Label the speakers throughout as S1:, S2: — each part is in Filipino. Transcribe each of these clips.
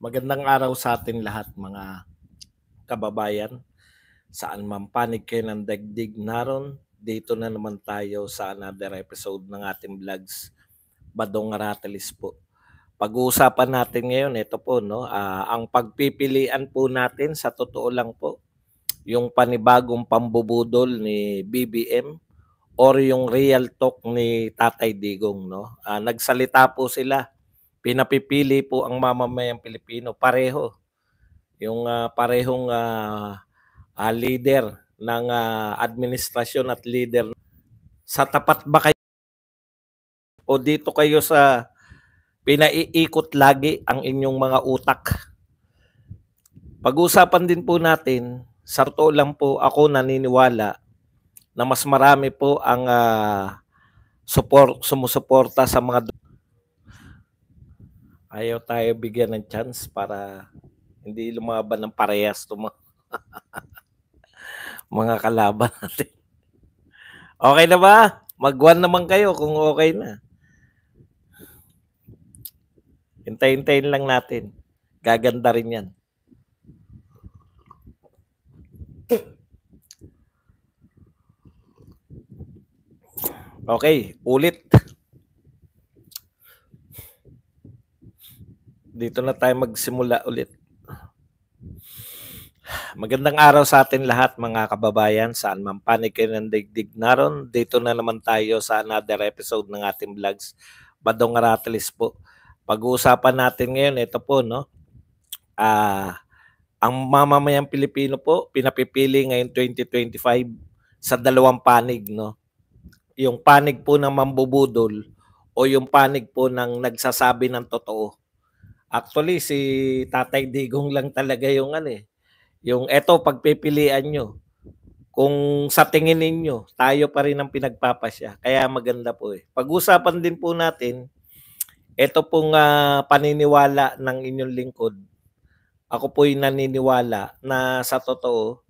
S1: Magandang araw sa atin lahat mga kababayan. Saan man panig kayo ng daigdig naron, dito na naman tayo sa another episode ng ating vlogs, Badong Aratelis po. Pag-uusapan natin ngayon, ito po, no, ang pagpipilian po natin sa totoo lang po, yung panibagong pambubudol ni BBM or yung real talk ni Tatay Digong. No? Nagsalita po sila, pinapipili po ang mamamayang Pilipino, pareho yung parehong leader ng administrasyon at leader. Sa tapat ba kayo o dito kayo sa pinaiikot lagi ang inyong mga utak? Pag-usapan din po natin, sa totoo lang po ako naniniwala na mas marami po ang sumusuporta sa mga ayaw tayo bigyan ng chance para hindi lumaban ng parehas itong mga kalaban natin. Okay na ba? Mag-1 naman kayo kung okay na. Hintayin-hintayin lang natin. Gaganda rin yan. Okay, ulit. Dito na tayo magsimula ulit. Magandang araw sa atin lahat mga kababayan. Saan man panig kayo ng daigdig naron. Dito na naman tayo sa another episode ng ating vlogs, Badong Aratelis po. Pag-uusapan natin ngayon, ito po, no? Ang mamamayang Pilipino po, pinapipili ngayon 2025 sa dalawang panig, no? Yung panig po ng mambubudol o yung panig po ng nagsasabi ng totoo. Actually, si Tatay Digong lang talaga yung yung eto pagpipilian nyo. Kung sa tingin ninyo, tayo pa rin ang pinagpapasya. Kaya maganda po eh. Pag-usapan din po natin, ito pong paniniwala ng inyong lingkod. Ako po'y naniniwala na sa totoo,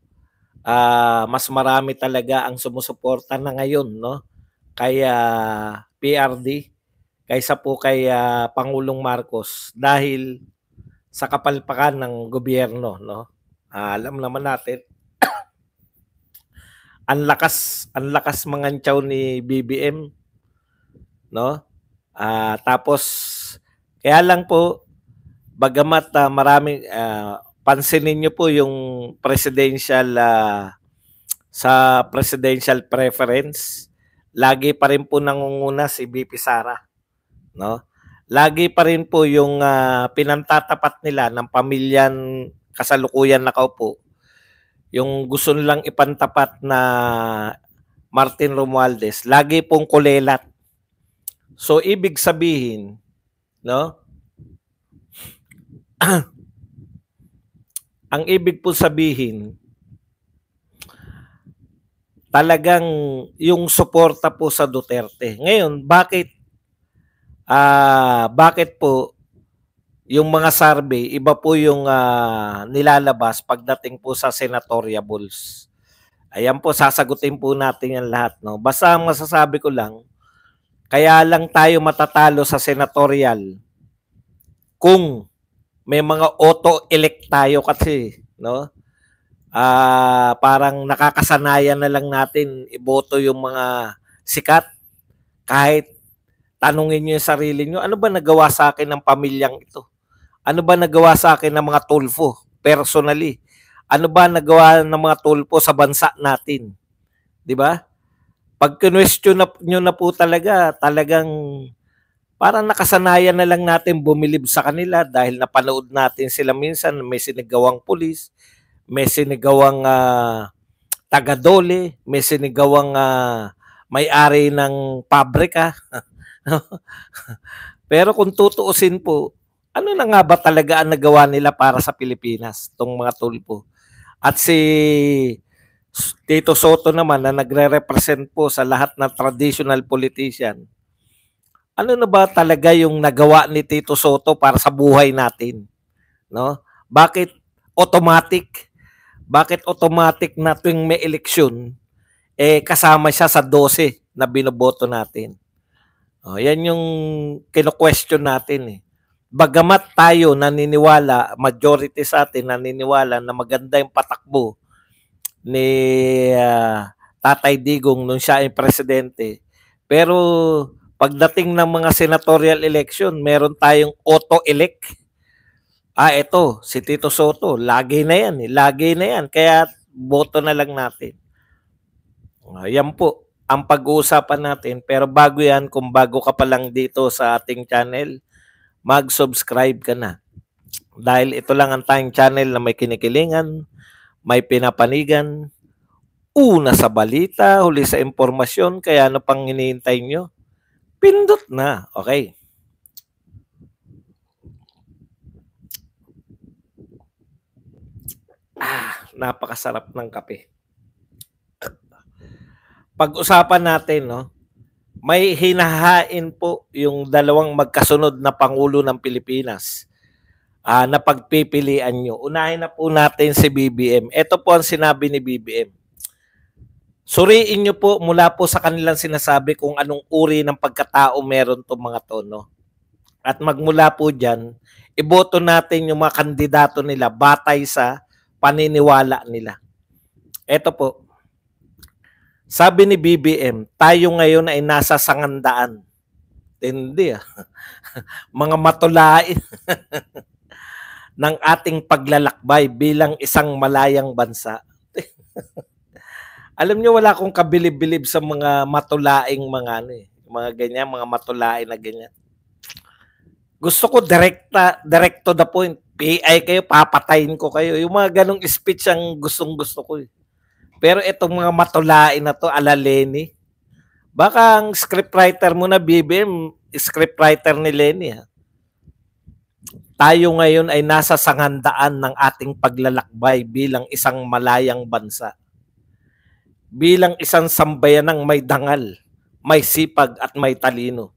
S1: mas marami talaga ang sumusuporta na ngayon, no? Kaya PRD, kaysa po kay Pangulong Marcos dahil sa kapalpakan ng gobyerno, no? Alam naman natin, ang lakas mangantyaw ni BBM, no? Tapos kaya lang po bagamat maraming pansinin niyo po yung presidential sa presidential preference, lagi pa rin po nangunguna si BP Sara, no? Lagi pa rin po yung pinantatapat nila ng pamilyan kasalukuyan nakaupo, yung gusto nilang ipantapat na Martin Romualdez, lagi pong kulelat. So ibig sabihin, no? Ang ibig po sabihin, talagang yung suporta po sa Duterte. Ngayon, bakit po yung mga survey, iba po yung nilalabas pagdating po sa senatoriables. Ayan po, sasagutin po natin yan lahat. No? Basta ang masasabi ko lang, kaya lang tayo matatalo sa senatorial kung may mga auto-elect tayo kasi, no? Parang nakakasanayan na lang natin iboto yung mga sikat kahit tanungin nyo yung sarili nyo, ano ba nagawa sa akin ng pamilyang ito? Ano ba nagawa sa akin ng mga tulfo personally? Ano ba nagawa ng mga tulfo sa bansa natin? 'Di ba? Pag question nyo na po talagang parang nakasanayan na lang natin bumilib sa kanila dahil napanood natin sila minsan may sinigawang pulis, may sinigawang taga-dole, may sinigawang may-ari ng pabrika. Pero kung tutuusin po, ano na nga ba talaga ang nagawa nila para sa Pilipinas, itong mga tulpo? At si Tito Soto naman na nagre-represent po sa lahat ng traditional politician, ano na ba talaga yung nagawa ni Tito Soto para sa buhay natin? No? Bakit automatic? Bakit automatic na tuwing may eleksyon, kasama siya sa 12 na binoboto natin? Yan yung kino-question natin eh. Bagamat tayo naniniwala, majority sa atin naniniwala na maganda yung patakbo ni Tatay Digong nung siya ay presidente. Pero pagdating ng mga senatorial election, meron tayong auto-elect. Ito, si Tito Soto, lagi na yan. Lagi na yan. Kaya boto na lang natin. Yan po ang pag-uusapan natin. Pero bago yan, kung bago ka pa lang dito sa ating channel, mag-subscribe ka na. Dahil ito lang ang tayong channel na may kinikilingan, may pinapanigan, una sa balita, huli sa impormasyon, kaya ano pang hinihintay nyo? Pindot na. Okay. Napakasarap ng kape. Pag-usapan natin, no? May hinahain po yung dalawang magkasunod na Pangulo ng Pilipinas na pagpipilian nyo. Unahin na po natin si BBM. Ito po ang sinabi ni BBM. Suriin nyo po mula po sa kanilang sinasabi kung anong uri ng pagkatao meron itong mga to, no? At magmula po dyan, iboto natin yung mga kandidato nila batay sa paniniwala nila. Ito po. Sabi ni BBM, tayo ngayon ay nasa 100. Hindi mga matulain ng ating paglalakbay bilang isang malayang bansa. Alam niyo, wala akong kabilib-bilib sa mga matulaing mga ganyan, mga matulain na ganyan. Gusto ko direct to the point. PI kayo, papatayin ko kayo. Yung mga ganong speech ang gustong-gusto ko. Pero itong mga matulain na to, ala Lenny, baka ang scriptwriter mo na BBM, scriptwriter ni Lenny. Tayo ngayon ay nasa 100 ng ating paglalakbay bilang isang malayang bansa. Bilang isang sambayanang may dangal, may sipag at may talino.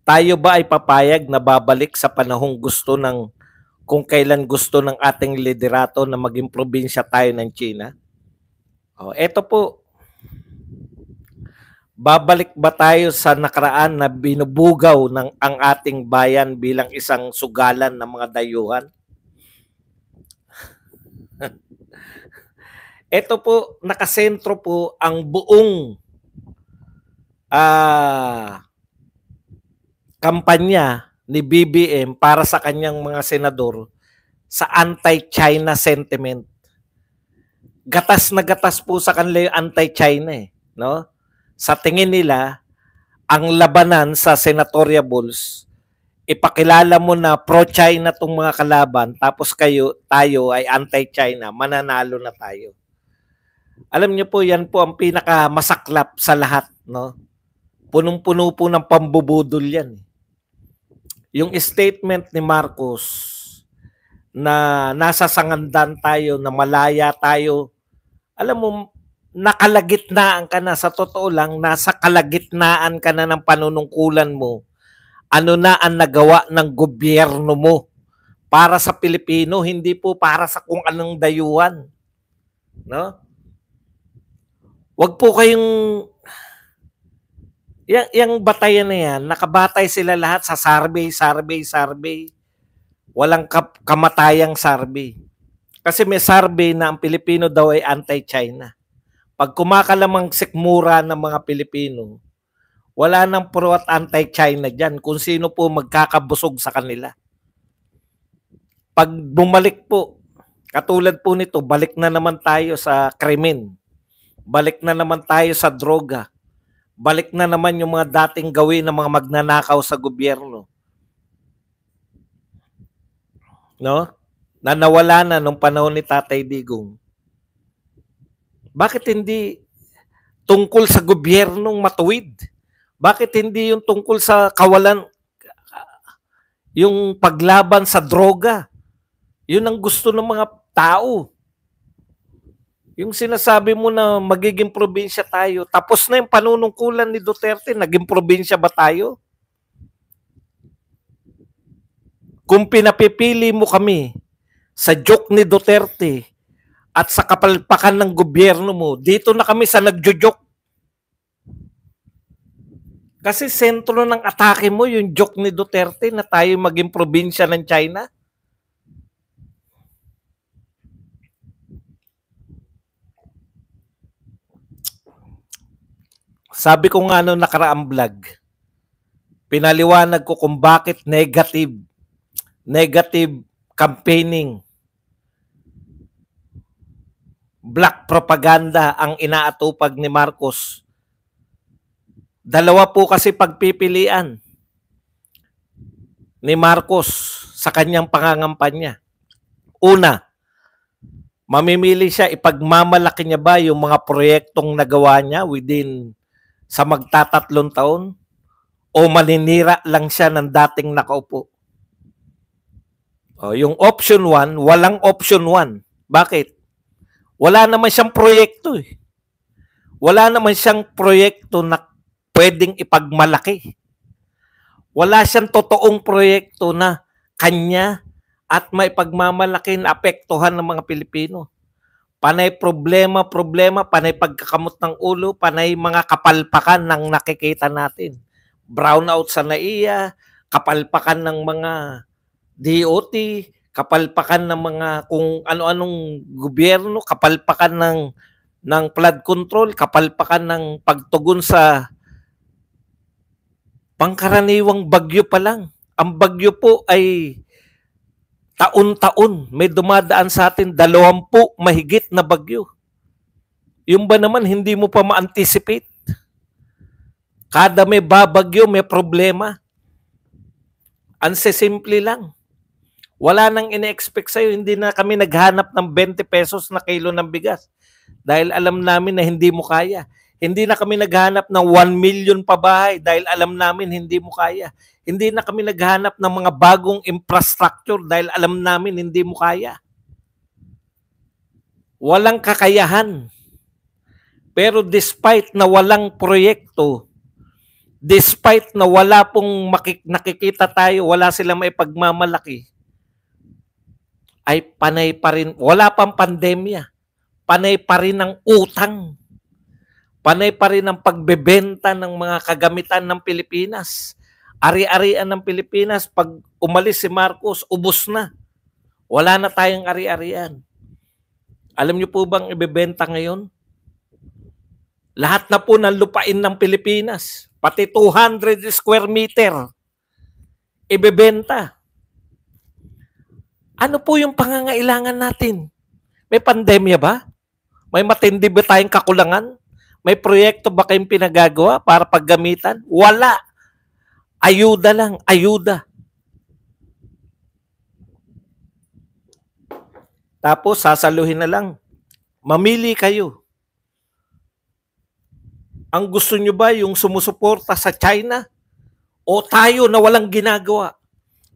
S1: Tayo ba ay papayag na babalik sa panahong gusto ng kung kailan gusto ng ating liderato na maging probinsya tayo ng China? Eto po. Babalik ba tayo sa nakaraan na binubugaw ng ang ating bayan bilang isang sugalan ng mga dayuhan? Ito po, nakasentro po ang buong kampanya ni BBM para sa kanyang mga senador sa anti-China sentiment. Gatas na gatas po sa kanila yung anti-China no? Sa tingin nila, ang labanan sa senatoriables, ipakilala mo na pro-China tong mga kalaban, tapos tayo ay anti-China, mananalo na tayo. Alam niyo po, yan po ang pinakamasaklap sa lahat, no? Punong-puno po ng pambubudol yan. Yung statement ni Marcos na nasa 100 tayo, na malaya tayo, alam mo, nakalagitnaan ka na, sa totoo lang, nasa kalagitnaan ka na ng panunungkulan mo. Ano na ang nagawa ng gobyerno mo para sa Pilipino, hindi po para sa kung anong dayuhan. No? Wag po kayong yung batayan na yan, nakabatay sila lahat sa survey. Walang kamatayang survey. Kasi may survey na ang Pilipino daw ay anti-China. Pag kumakalamang sikmura ng mga Pilipino, wala nang pro at anti-China dyan kung sino po magkakabusog sa kanila. Pag bumalik po, katulad po nito, balik na naman tayo sa krimen. Balik na naman tayo sa droga. Balik na naman yung mga dating gawin ng mga magnanakaw sa gobyerno. No? Na nawala na nung panahon ni Tatay Digong. Bakit hindi tungkol sa gobyernong matuwid? Bakit hindi yung tungkol sa kawalan, yung paglaban sa droga? Yun ang gusto ng mga tao. Yung sinasabi mo na magiging probinsya tayo, tapos na yung panunungkulan ni Duterte, naging probinsya ba tayo? Kung pinapipili mo kami sa joke ni Duterte at sa kapalpakan ng gobyerno mo, dito na kami sa nagjo-joke. Kasi sentro ng atake mo yung joke ni Duterte na tayo maging probinsya ng China. Sabi ko nga nung nakaraang vlog, pinaliwanag ko kung bakit negative campaigning, black propaganda ang inaatupag ni Marcos. Dalawa po kasi pagpipilian ni Marcos sa kanyang pangangampanya. Una, mamimili siya, ipagmamalaki niya ba yung mga proyektong nagawa niya within sa magtatatlong taon o maninira lang siya ng dating nakaupo. O, yung option 1, walang option 1. Bakit? Wala naman siyang proyekto eh. Wala naman siyang proyekto na pwedeng ipagmalaki. Wala siyang totoong proyekto na kanya at may pagmamalaki na apektuhan ng mga Pilipino. Panay problema, panay pagkakamot ng ulo, panay mga kapalpakan ng nakikita natin. Brownout sa NAIA, kapalpakan ng mga DOT, kapalpakan ng mga kung ano-anong gobyerno, kapalpakan ng flood control, kapalpakan ng pagtugon sa pangkaraniwang bagyo pa lang. Ang bagyo po ay taon-taon may dumadaan sa atin 20 mahigit na bagyo. Yung ba naman hindi mo pa ma-anticipate? Kada may babagyo, may problema. Ansesimple lang. Wala nang ine-expect sa'yo. Hindi na kami naghanap ng 20 pesos na kilo ng bigas dahil alam namin na hindi mo kaya. Hindi na kami naghanap ng 1 million pa bahay dahil alam namin hindi mo kaya. Hindi na kami naghanap ng mga bagong infrastructure dahil alam namin hindi mo kaya. Walang kakayahan. Pero despite na walang proyekto, despite na wala pong nakikita tayo, wala silang may pagmamalaki, ay panay pa rin, wala pang pandemya, panay pa rin ang utang, panay pa rin ang pagbebenta ng mga kagamitan ng Pilipinas. Ari-arian ng Pilipinas, pag umalis si Marcos, ubos na. Wala na tayong ari-arian. Alam niyo po bang ibebenta ngayon? Lahat na po ng lupain ng Pilipinas, pati 200 square meter, ibebenta. Ano po yung pangangailangan natin? May pandemya ba? May matindi ba tayong kakulangan? May proyekto ba kayong pinagagawa para paggamitan? Wala. Ayuda lang, ayuda. Tapos sasaluhin na lang. Mamili kayo. Ang gusto nyo ba yung sumusuporta sa China? O tayo na walang ginagawa?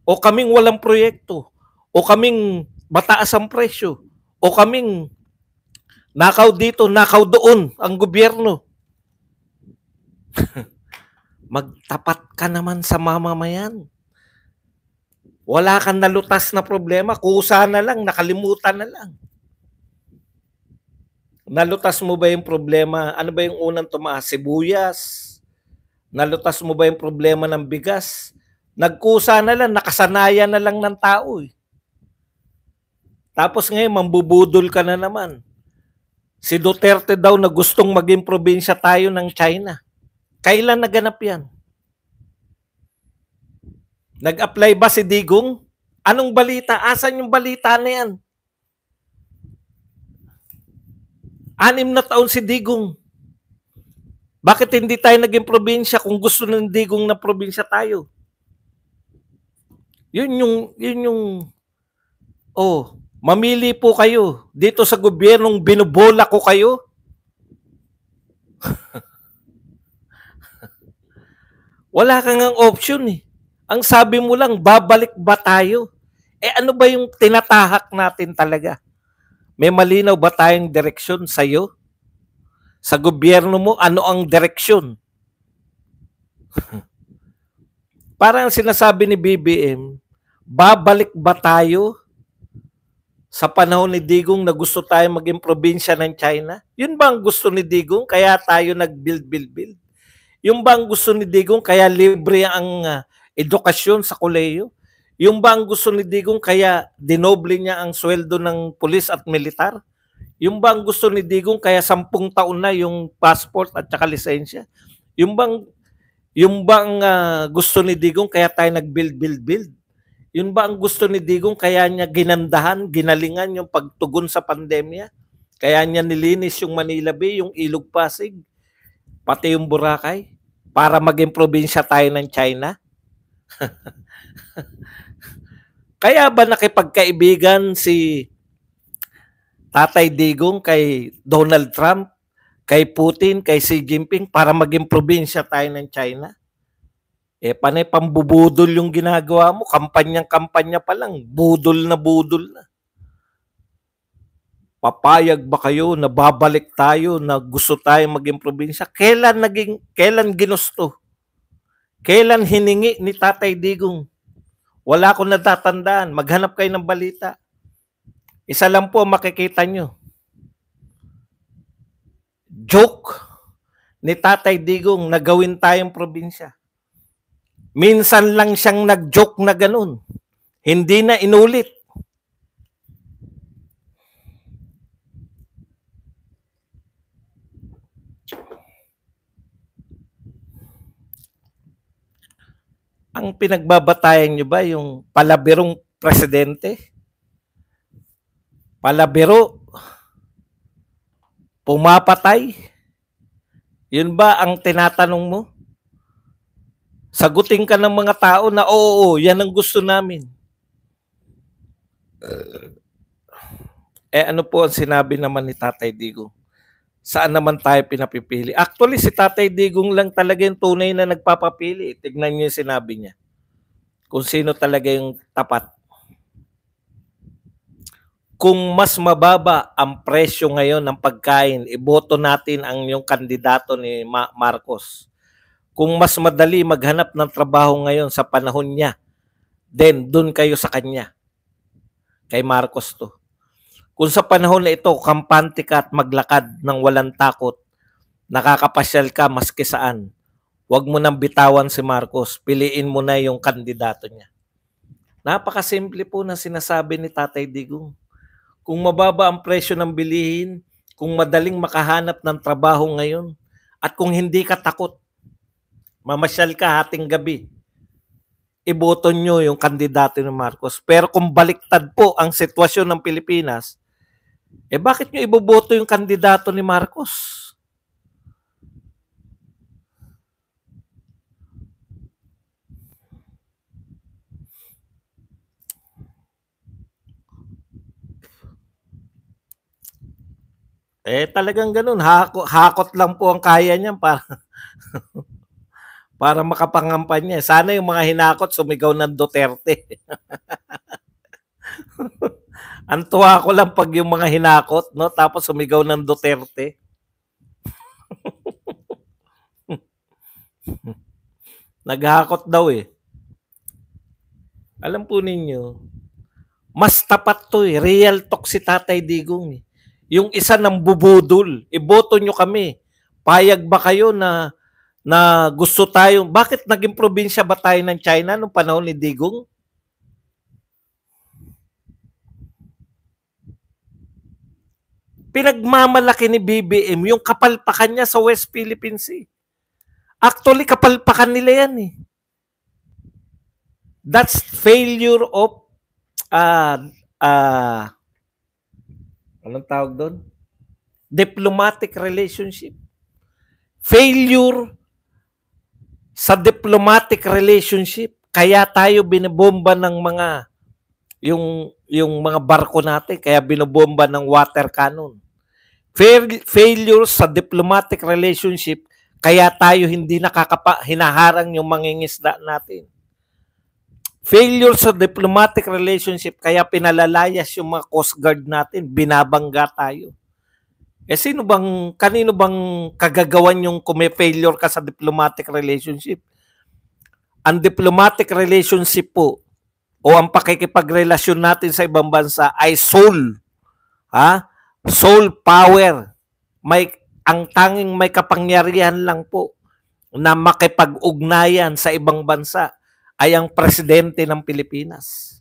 S1: O kaming walang proyekto? O kaming mataas ang presyo? O kaming nakaw dito, nakaw doon ang gobyerno? Magtapat ka naman sa mamamayan. Wala kang nalutas na problema, kusa na lang, nakalimutan na lang. Nalutas mo ba yung problema? Ano ba yung unang tumaas? Sibuyas? Nalutas mo ba yung problema ng bigas? Nagkusa na lang, nakasanayan na lang ng tao eh. Tapos ngayon, mambubudol ka na naman. Si Duterte daw na gustong maging probinsya tayo ng China. Kailan naganap yan? Nag-apply ba si Digong? Anong balita? Asan yung balita na yan? 6 na taon si Digong. Bakit hindi tayo naging probinsya kung gusto ng Digong na probinsya tayo? Yun yung mamili po kayo. Dito sa gobyernong binubola ko kayo. Wala kang ang option eh. Ang sabi mo lang, babalik ba tayo? Ano ba yung tinatahak natin talaga? May malinaw ba tayong direksyon sa'yo? Sa gobyerno mo, ano ang direksyon? Parang sinasabi ni BBM, babalik ba tayo sa panahon ni Digong na gusto tayo maging probinsya ng China? Yun ba ang gusto ni Digong? Kaya tayo nag-build. Yung ba ang gusto ni Digong kaya libre ang edukasyon sa kolehiyo? Yung ba ang gusto ni Digong kaya dinoble niya ang sweldo ng pulis at militar? Yung ba ang gusto ni Digong kaya 10 taon na yung passport at saka lisensya? Yung bang gusto ni Digong kaya tayo nag-build? Yun ba ang gusto ni Digong kaya niya ginandahan, ginalingan yung pagtugon sa pandemya? Kaya niya nilinis yung Manila Bay, yung Ilog Pasig, pati yung Boracay, para maging probinsya tayo ng China? Kaya ba nakipagkaibigan si Tatay Digong kay Donald Trump, kay Putin, kay Xi Jinping para maging probinsya tayo ng China? Panay pambubudol yung ginagawa mo. Kampanyang-kampanya pa lang. Budol na budol na. Papayag ba kayo na babalik tayo na gusto tayo maging probinsya? Kailan ginusto? Kailan hiningi ni Tatay Digong? Wala akong natatandaan. Maghanap kayo ng balita. Isa lang po makikita nyo. Joke ni Tatay Digong na gawin tayong probinsya. Minsan lang siyang nag-joke na ganun. Hindi na inulit. Ang pinagbabatayan nyo ba yung palabirong presidente? Palabiro? Pumapatay? Yun ba ang tinatanong mo? Sagutin ka ng mga tao na oo, yan ang gusto namin. Ano po ang sinabi naman ni Tatay Digong? Saan naman tayo pinapipili? Actually, si Tatay Digong lang talaga yung tunay na nagpapapili. Tignan niyo yung sinabi niya. Kung sino talaga yung tapat. Kung mas mababa ang presyo ngayon ng pagkain, iboto natin ang yung kandidato ni Marcos. Kung mas madali maghanap ng trabaho ngayon sa panahon niya, then dun kayo sa kanya. Kay Marcos to. Kung sa panahon na ito, kampante ka at maglakad ng walang takot, nakakapasyal ka maski saan, huwag mo nang bitawan si Marcos, piliin mo na yung kandidato niya. Napakasimple po na sinasabi ni Tatay Digong. Kung mababa ang presyo ng bilihin, kung madaling makahanap ng trabaho ngayon, at kung hindi ka takot, mamasyal ka hating gabi, iboto nyo yung kandidato ni Marcos. Pero kung baliktad po ang sitwasyon ng Pilipinas, bakit nyo iboboto yung kandidato ni Marcos? Talagang ganun. Hakot lang po ang kaya niyan para makapangampanya. Sana yung mga hinakot sumigaw ng Duterte. Ang tuwa ko lang pag yung mga hinakot, no, tapos sumigaw ng Duterte. Naghakot daw eh. Alam po ninyo, mas tapat to eh. Real talk si Tatay Digong eh. Yung isa ng bubudol, iboto nyo kami. Payag ba kayo na gusto tayo? Bakit naging probinsya ba tayo ng China nung panahon ni Digong? Pinagmamalaki ni BBM yung kapalpakan niya sa West Philippine Sea. Actually, kapalpakan nila yan eh. That's failure of anong tawag doon? Diplomatic relationship. Failure sa diplomatic relationship. Kaya tayo binibomba ng mga yung mga barko natin, kaya binobomba ng water cannon. Failure sa diplomatic relationship, kaya tayo hindi hinaharang yung mangingisda natin. Failure sa diplomatic relationship, kaya pinalalayas yung mga Coast Guard natin, binabangga tayo. Kanino bang kagagawan yung kung may failure ka sa diplomatic relationship? Ang diplomatic relationship po, o ang pakikipagrelasyon natin sa ibang bansa ay soul. Soul power. Ang tanging may kapangyarihan lang po na makipag-ugnayan sa ibang bansa ay ang presidente ng Pilipinas.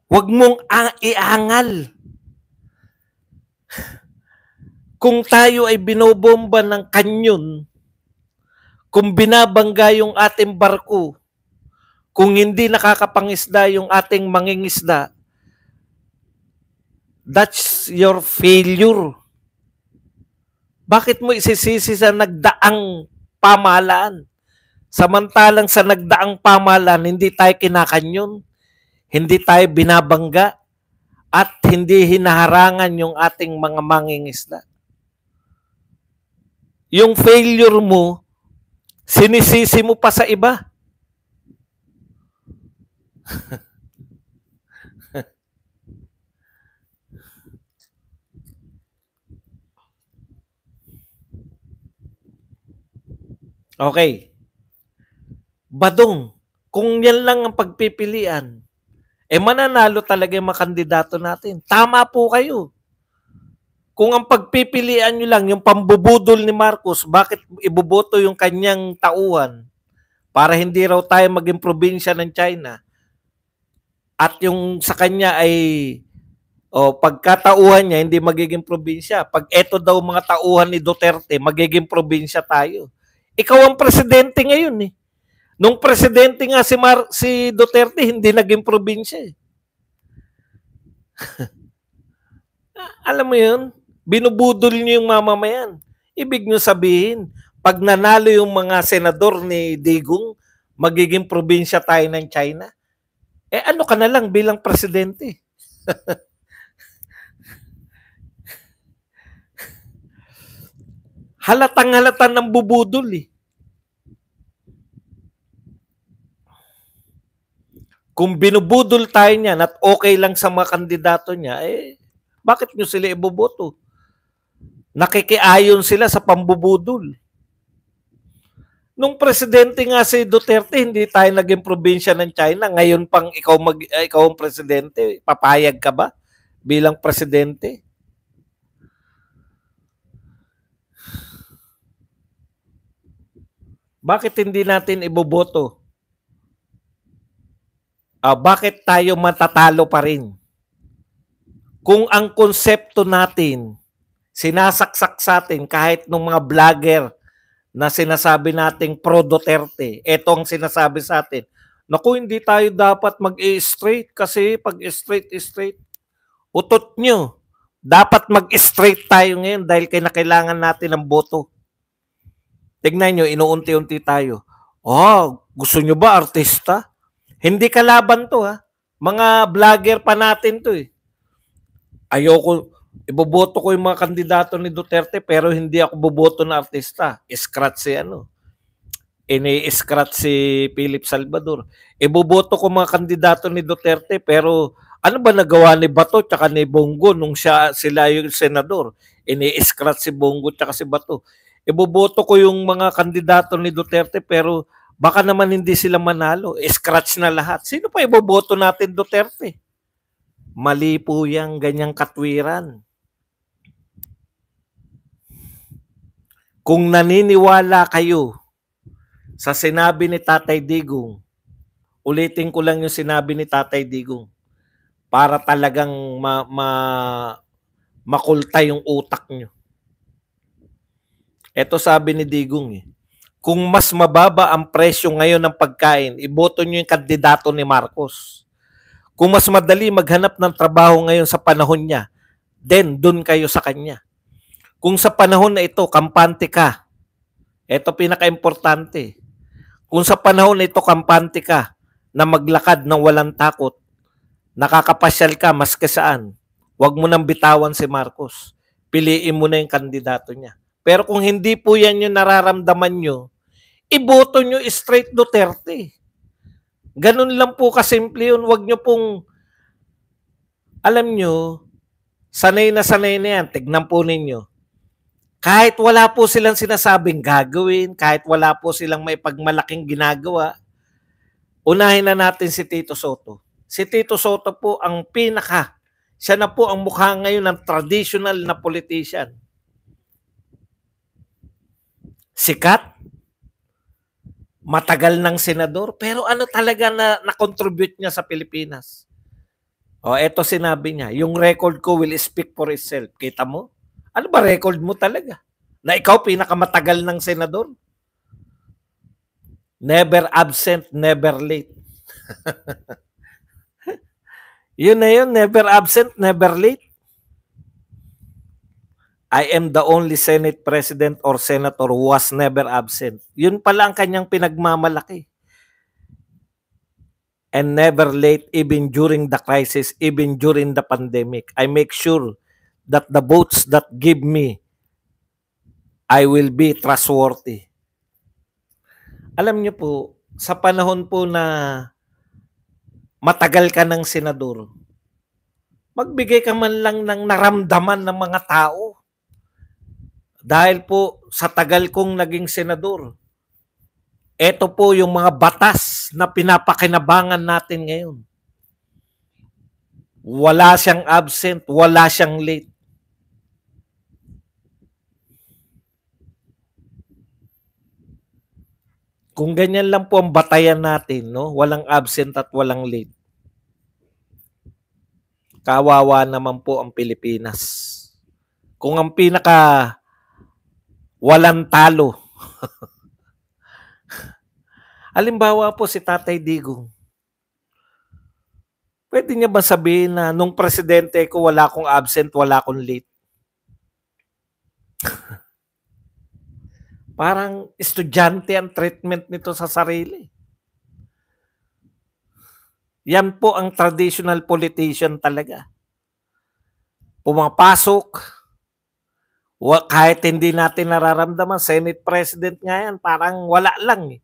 S1: Huwag mong iangal. Kung tayo ay binobomba ng kanyon, kung binabangga yung ating barko, kung hindi nakakapangisda yung ating mangingisda, that's your failure. Bakit mo isisisi sa nagdaang pamahalaan? Samantalang sa nagdaang pamahalaan, hindi tayo kinakanyon, hindi tayo binabangga, at hindi hinaharangan yung ating mga mangingisda. Yung failure mo, sinisisi mo pa sa iba. Okay. Badong, kung yan lang ang pagpipilian, mananalo talaga yung mga kandidato natin. Tama po kayo. Kung ang pagpipilian nyo lang yung pambubudol ni Marcos, bakit iboboto yung kanyang tauhan para hindi raw tayo maging probinsya ng China? At yung sa kanya ay pagkatauhan niya hindi magiging probinsya. Pag eto daw mga tauhan ni Duterte, magiging probinsya tayo. Ikaw ang presidente ngayon eh. Nung presidente nga si Duterte, hindi naging probinsya eh. Alam mo yun? Binubudol niyo yung mamamayan. Ibig nyo sabihin, pag nanalo yung mga senador ni Digong, magiging probinsya tayo ng China. Ano ka na lang bilang presidente? Halatang-halatan ng bubudol eh. Kung binubudol tayo niyan at okay lang sa mga kandidato niya, bakit nyo sila iboboto? Nakikiayon sila sa pambubudol. Nung presidente nga si Duterte, hindi tayo naging probinsya ng China. Ngayon pang ikaw ang presidente, papayag ka ba bilang presidente? Bakit hindi natin iboboto? Bakit tayo matatalo pa rin? Kung ang konsepto natin, sinasaksak sa atin kahit ng mga vlogger na sinasabi nating pro-Duterte, ito ang sinasabi sa atin, naku, hindi tayo dapat mag-straight kasi pag straight, utot nyo. Dapat mag-straight tayo ngayon dahil kailangan natin ng boto. Tignan nyo, inuunti-unti tayo. Gusto nyo ba artista? Hindi kalaban to ha. Mga vlogger pa natin to eh. Ayoko, iboboto ko yung mga kandidato ni Duterte pero hindi ako boboto na artista. Scratch si ini-scratch si Philip Salvador. Iboboto ko mga kandidato ni Duterte pero ano ba nagawa ni Bato tsaka ni Bongo nung sila yung senador? Ini-scratch si Bongo tsaka si Bato. Iboboto ko yung mga kandidato ni Duterte pero baka naman hindi sila manalo. Scratch na lahat. Sino pa iboboto natin Duterte? Mali po yung ganyang katwiran. Kung naniniwala kayo sa sinabi ni Tatay Digong, ulitin ko lang yung sinabi ni Tatay Digong para talagang makulta yung utak nyo. Ito sabi ni Digong kung mas mababa ang presyo ngayon ng pagkain, iboto nyo yung kandidato ni Marcos. Kung mas madali maghanap ng trabaho ngayon sa panahon niya, then dun kayo sa kanya. Kung sa panahon na ito, kampante ka, ito pinaka-importante. Kung sa panahon na ito, kampante ka, na maglakad ng walang takot, nakakapasyal ka maski saan, huwag mo nang bitawan si Marcos. Piliin mo na yung kandidato niya. Pero kung hindi po yan yung nararamdaman nyo, iboto nyo straight Duterte. Ganun lang po kasimple yun. Huwag nyo pong, alam nyo, sanay na yan. Tignan po ninyo. Kahit wala po silang sinasabing gagawin, kahit wala po silang may pagmalaking ginagawa, unahin na natin si Tito Soto. Si Tito Soto po ang pinaka Siya na po ang mukha ngayon ng traditional na politician. Sikat, matagal ng senador, pero ano talaga na contribute niya sa Pilipinas? O, eto sinabi niya, yung record ko will speak for itself. Kita mo? Ano ba record mo talaga? Na ikaw pinakamatagal ng senador? Never absent, never late. Yun na yun, never absent, never late. I am the only Senate President or Senator who was never absent. Yun pala ang kanyang pinagmamalaki. And never late even during the crisis, even during the pandemic. I make sure that the votes that give me, I will be trustworthy. Alam niyo po, sa panahon po na matagal ka ng senador, magbigay ka man lang ng naramdaman ng mga tao. Dahil po sa tagal kong naging senador, ito po yung mga batas na pinapakinabangan natin ngayon. Wala siyang absent, wala siyang late. Kung ganyan lang po ang batayan natin, no? Walang absent at walang late. Kawawa naman po ang Pilipinas. Kung ang pinaka walang talo. Halimbawa po si Tatay Digong. Pwede niya ba sabihin na nung presidente ko wala akong absent, wala akong late? Parang estudyante ang treatment nito sa sarili. Yan po ang traditional politician talaga. Pumapasok, kahit hindi natin nararamdaman, Senate President nga yan, parang wala lang eh.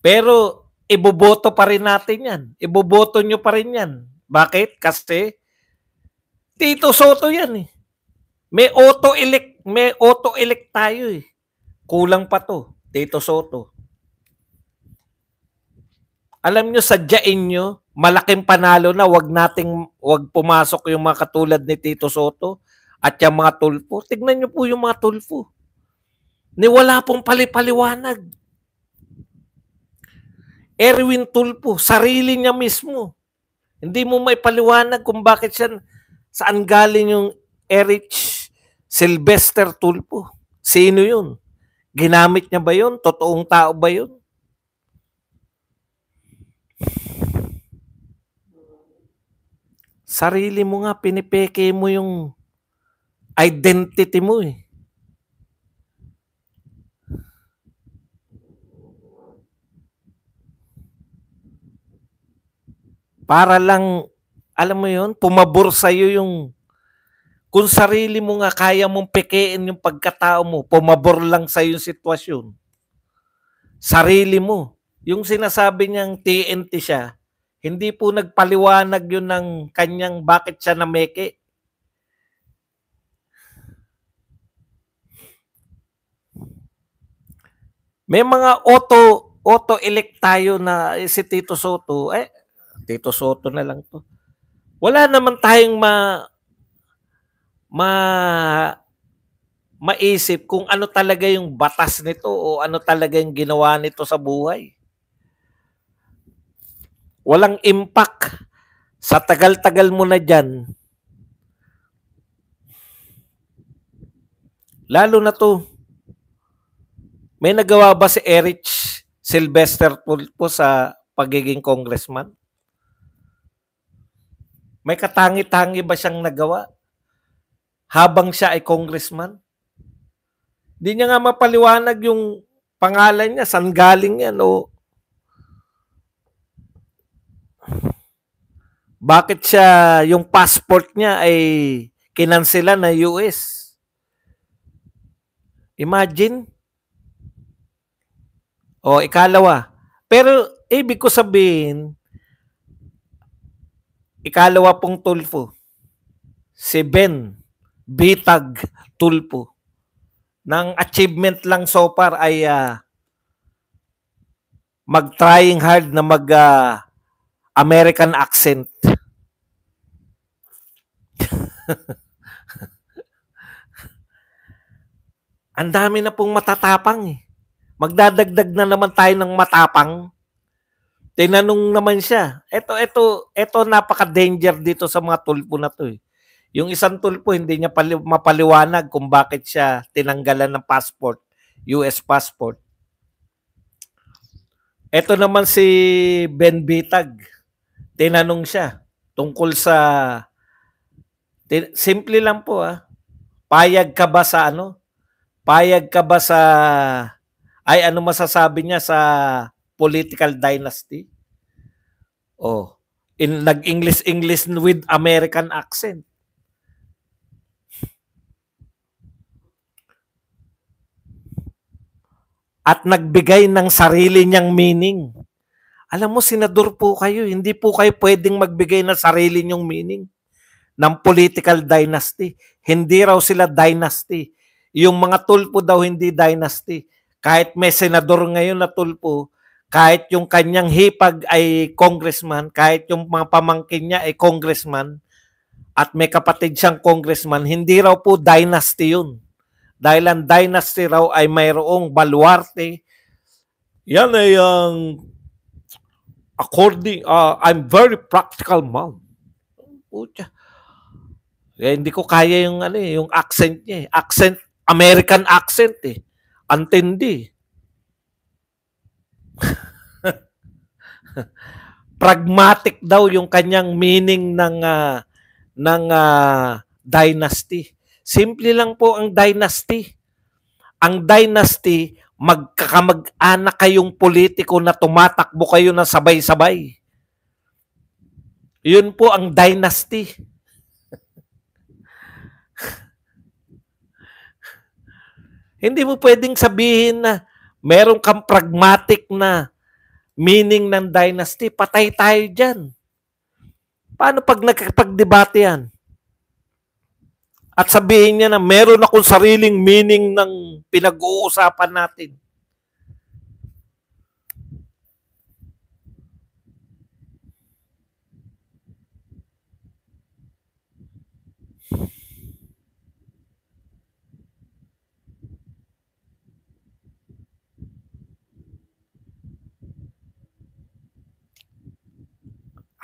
S1: Pero iboboto pa rin natin yan. Iboboto nyo pa rin yan. Bakit? Kasi Tito Soto yan eh. May auto-elect tayo eh. Kulang pa to, Tito Soto. Alam nyo, sadyain nyo, malaking panalo na wag pumasok yung mga katulad ni Tito Soto at yung mga tulfo. Tignan nyo po yung mga tulfo. Ni wala pong palipaliwanag. Erwin Tulfo, sarili niya mismo. Hindi mo may paliwanag kung bakit siya, saan galing yung Erich Sylvester Tulfo. Sino yun? Ginamit niya ba yun? Totoong tao ba yun? Sarili mo nga, pinipeke mo yung identity mo eh. Para lang, alam mo yun, pumabor sa'yo yung, kung sarili mo nga kaya mong pekein yung pagkatao mo, pumabor lang sa'yo yung sitwasyon. Sarili mo. Yung sinasabi niyang TNT siya, hindi po nagpaliwanag yun ng kanyang bakit siya nameke. May mga auto-elect tayo na si Tito Soto, Tito Soto na lang to. Wala naman tayong maisip kung ano talaga yung batas nito o ano talaga yung ginawa nito sa buhay. Walang impact. Sa tagal-tagal mo na dyan. Lalo na to, may nagawa ba si Erich Sylvester Tulfo sa pagiging congressman? May katangi-tangi ba siyang nagawa habang siya ay congressman? Hindi niya nga mapaliwanag yung pangalan niya, saan galing yan o bakit siya, yung passport niya ay kinansela na US. Imagine. O, ikalawa. Pero, ibig ko sabihin, ikalawa pong Tulfo, si Ben Bitag Tulfo, ng achievement lang so far ay mag-trying hard na mag-American accent. Ang dami na pong matatapang eh. Magdadagdag na naman tayo ng matapang. Tinanong naman siya. Ito napaka-danger dito sa mga tulpo na to eh. Yung isang tulpo, hindi niya mapaliwanag kung bakit siya tinanggalan ng passport, US passport. Ito naman si Ben Bitag. Tinanong siya tungkol sa, simple lang po payag ka ba sa ano? Payag ka ba sa, ay ano masasabi niya sa political dynasty? Oh, nag-English with American accent. At nagbigay ng sarili niyang meaning. Alam mo, senador po kayo, hindi po kayo pwedeng magbigay ng sarili niyong meaning ng political dynasty. Hindi raw sila dynasty. Yung mga tulpo daw hindi dynasty. Kahit may senador ngayon na tulpo, kahit yung kanyang hipag ay congressman, kahit yung mga pamangkin niya ay congressman, at may kapatid siyang congressman, hindi raw po dynasty yun. Dahil ang dynasty raw ay mayroong baluarte. Yan ay I'm very practical man. Pucha. Hindi ko kaya yung yung accent niya eh. Accent, American accent eh. Antindi. Pragmatic daw yung kanyang meaning ng dynasty. Simple lang po ang dynasty. Ang dynasty, magkakamag-anak kayong politiko na tumatakbo kayo na sabay-sabay. Yun po ang dynasty. Hindi mo pwedeng sabihin na meron kang pragmatic na meaning ng dynasty. Patay tayo dyan. Paano pag nagkapag-debate yan? At sabihin niya na meron akong sariling meaning ng pinag-uusapan natin.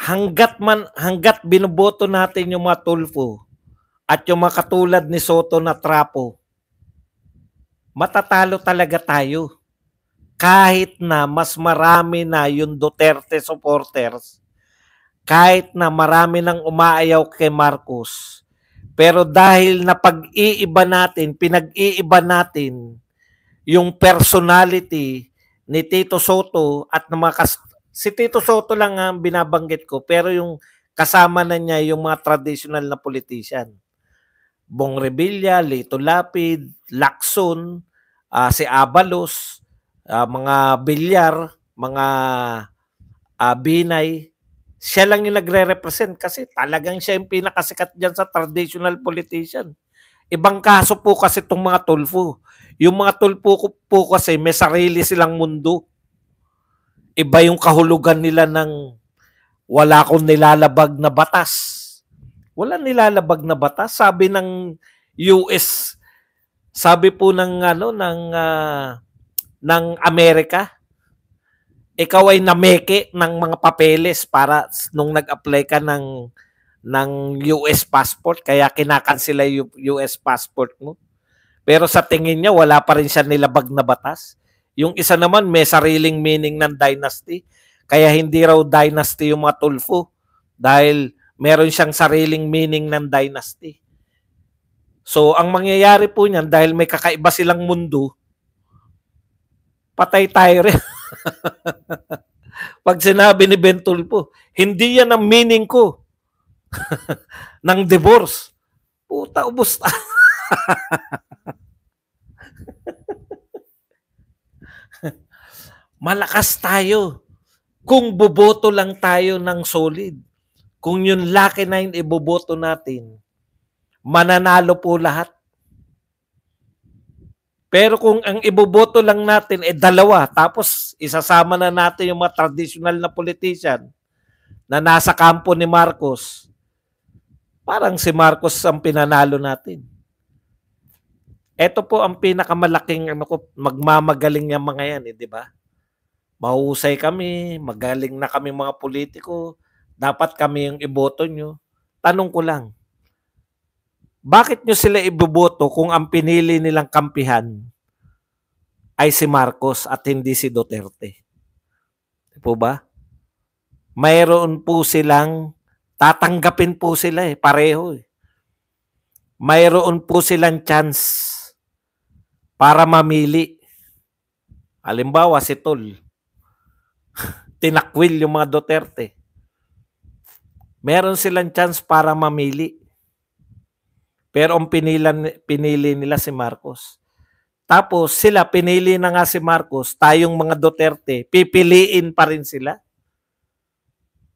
S1: Hanggat binoboto natin yung mga tulfo at yung mga katulad ni Soto na trapo, matatalo talaga tayo. Kahit na mas marami na yung Duterte supporters, kahit na marami nang umaayaw kay Marcos, pero dahil pinag-iiba natin yung personality ni Tito Soto at ng mga si Tito Soto lang ang binabanggit ko, pero yung kasama na niya yung mga traditional na politician. Bong Revilla, Lito Lapid, Lacson, si Abalos, mga Villar, mga Binay. Siya lang yung nagre-represent kasi talagang siya yung pinakasikat dyan sa traditional politician. Ibang kaso po kasi itong mga tulfo. Yung mga tulfo po kasi may sarili silang mundo. Iba yung kahulugan nila ng wala akong nilalabag na batas. Wala nilalabag na batas. Sabi ng US, sabi po ng ng Amerika, ikaw ay nameke ng mga papeles para nung nag-apply ka ng US passport, kaya kinakansela yung US passport mo. Pero sa tingin niya, wala pa rin siya nilabag na batas. Yung isa naman, may sariling meaning ng dynasty. Kaya hindi raw dynasty yung mga tulfo. Dahil meron siyang sariling meaning ng dynasty. So, ang mangyayari po niyan, dahil may kakaiba silang mundo, patay tayo rin. Pag sinabi ni Ben Tulfo, hindi yan ang meaning ko ng divorce. Puta, ubos ta. Malakas tayo kung boboto lang tayo ng solid. Kung yung Lucky 9 iboboto natin, mananalo po lahat. Pero kung ang iboboto lang natin dalawa, tapos isasama na natin yung mga traditional na politician na nasa kampo ni Marcos, Parang si Marcos ang pinanalo natin. Ito po ang pinakamalaking magmamagaling yang mga yan, di ba? Mahusay kami, magaling na kami mga politiko, dapat kami yung iboto nyo. Tanong ko lang, bakit nyo sila iboboto kung ang pinili nilang kampihan ay si Marcos at hindi si Duterte? Di po ba? Mayroon po silang, tatanggapin po sila pareho. Mayroon po silang chance para mamili. Halimbawa si Tol, tinakwil yung mga Duterte. Meron silang chance para mamili. Pero ang pinili nila si Marcos. Tapos sila, pinili na nga si Marcos, tayong mga Duterte, pipiliin pa rin sila.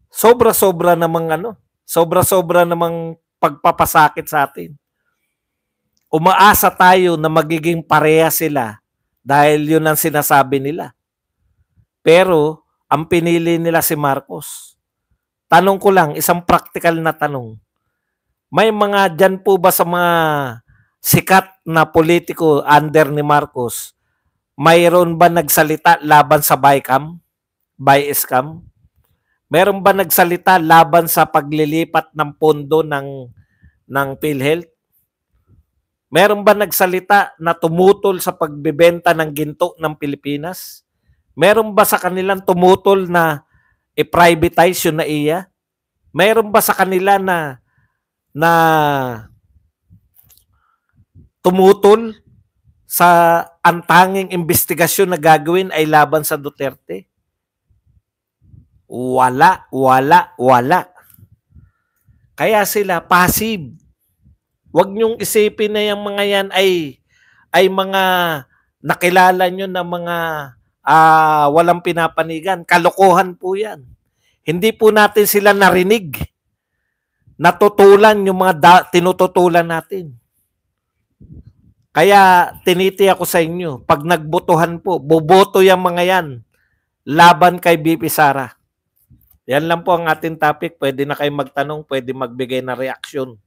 S1: Sobra-sobra namang sobra-sobra namang pagpapasakit sa atin. Umaasa tayo na magiging pareha sila dahil yun ang sinasabi nila. Pero ang pinili nila si Marcos. Tanong ko lang, isang practical na tanong. May mga dyan po ba sa mga sikat na politiko under ni Marcos, mayroon ba nagsalita laban sa BICAM? BISCAM? Meron ba nagsalita laban sa paglilipat ng pondo ng PhilHealth? Meron ba nagsalita na tumutol sa pagbebenta ng ginto ng Pilipinas? Meron ba sa kanilang tumutol na i-privatize yung NAIA? Meron ba sa kanila na tumutol sa ang tanging investigasyon na gagawin ay laban sa Duterte? Wala. Kaya sila passive. Huwag niyong isipin na yung mga yan ay mga nakilala nyo na mga walang pinapanigan. Kalokohan po yan. Hindi po natin sila narinig. Natutulan yung mga tinututulan natin. Kaya tinitiyak ko sa inyo, pag nagbotohan po, boboto yung mga yan laban kay BP Sara. Yan lang po ang ating topic. Pwede na kayo magtanong, pwede magbigay na reaksyon.